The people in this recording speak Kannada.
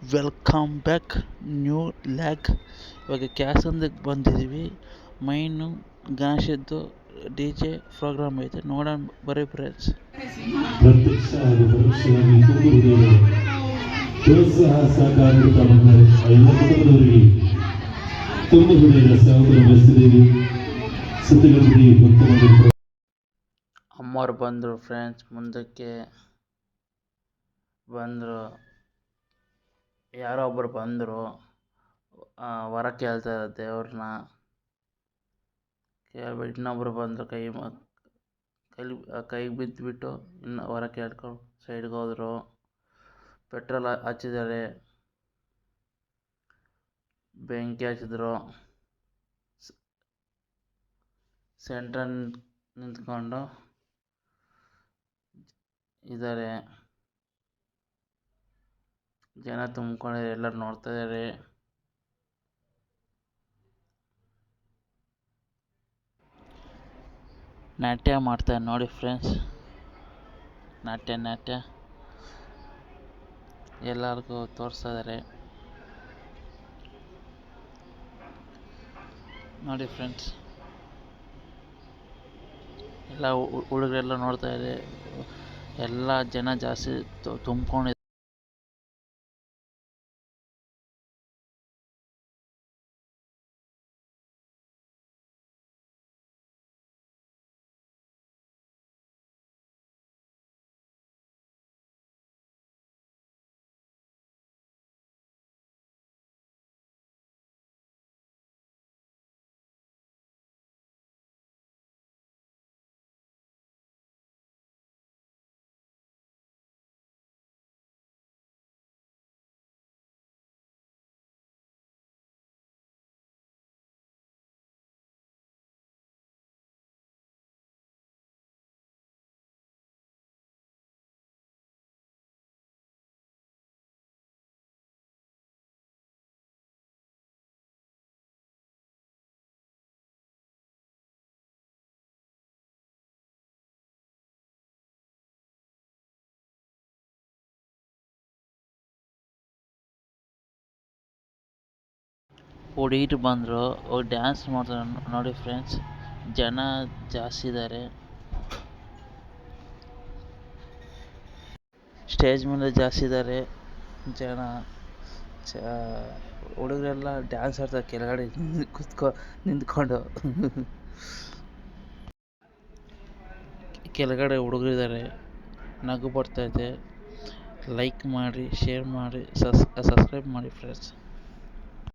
Welcome back. New lag. ಇವಾಗ ಕ್ಯಾಸಂದಕ್ಕೆ ಬಂದಿದ್ದೀವಿ. ಮೈನು ಗಣೇಶದ್ದು ಡಿ ಜೆ ಪ್ರೋಗ್ರಾಮ್ ಐತೆ, ನೋಡೋಣ ಬರೀ ಫ್ರೆಂಡ್ಸ್. ಪ್ರತ್ಯಕ್ಷ ಹಾಗೂ ಪರೋಕ್ಷವಾಗಿ ಕುಟುಂಬದವರಿಗೆ ಪ್ರೋತ್ಸಾಹ ಸಹಕಾರ ನೀಡುತ್ತಾ ಬಂದರೆ ಎಲ್ಲ ಕುಟುಂಬದವರಿಗೆ ತುಂಬ ಹೃದಯದ ಸ್ವಾಗತ ಬಯಸಿದ್ದೀವಿ. ಸುತ್ತಗಂದಿ ಭಕ್ತರು ಅಮ್ಮವ್ರು ಬಂದರು ಫ್ರೆಂಡ್ಸ್, ಮುಂದಕ್ಕೆ ಬಂದರು. ಯಾರೋ ಒಬ್ಬರು ಬಂದರು, ವರ ಕೇಳ್ತಾರೆ ದೇವ್ರನ್ನ. ಕೇಳ್ಬಿಟ್ಟು ಇನ್ನೊಬ್ರು ಬಂದರು, ಕೈಗೆ ಬಿದ್ದುಬಿಟ್ಟು ಇನ್ನು ವರ ಕೇಳ್ಕೊಂಡು ಸೈಡ್ಗೆ ಹೋದರು. ಪೆಟ್ರೋಲ್ ಹಚ್ಚಿದ್ದಾರೆ, ಬೆಂಕಿ ಹಚ್ಚಿದ್ರು. ಸೆಂಟ್ರಲ್ ನಿಂತ್ಕೊಂಡು ಇದ್ದಾರೆ, ಜನ ತುಂಬ್ಕೊಂಡಿದ್ದಾರೆ, ಎಲ್ಲರೂ ನೋಡ್ತಾ ಇದ್ದಾರೆ. ನಾಟ್ಯ ಮಾಡ್ತಾರೆ ನೋಡಿ ಫ್ರೆಂಡ್ಸ್, ನಾಟ್ಯ ಎಲ್ಲರಿಗೂ ತೋರಿಸ್ತಾ ಇದ್ದಾರೆ ನೋಡಿ ಫ್ರೆಂಡ್ಸ್. ಎಲ್ಲ ಹುಡುಗರೆಲ್ಲ ನೋಡ್ತಾ ಇದೆ, ಎಲ್ಲ ಜನ ಜಾಸ್ತಿ ತುಂಬ್ಕೊಂಡಿದ್ದಾರೆ. ಹುಡುಗಿರು ಬಂದರು, ಡ್ಯಾನ್ಸ್ ಮಾಡ್ತಾರೆ ನೋಡಿ ಫ್ರೆಂಡ್ಸ್. ಜನ ಜಾಸ್ತಿ ಇದ್ದಾರೆ, ಸ್ಟೇಜ್ ಮೇಲೆ ಜಾಸ್ತಿ ಇದ್ದಾರೆ ಜನ. ಹುಡುಗರೆಲ್ಲ ಡ್ಯಾನ್ಸ್ ಆಡ್ತಾರೆ ಕೆಳಗಡೆ ನಿಂತ್ಕೊಂಡು. ಕೆಳಗಡೆ ಹುಡುಗರಿದ್ದಾರೆ, ನಗು ಬರ್ತೈತೆ. ಲೈಕ್ ಮಾಡಿ, ಶೇರ್ ಮಾಡಿ, ಸಬ್ಸ್ಕ್ರೈಬ್ ಮಾಡಿ ಫ್ರೆಂಡ್ಸ್.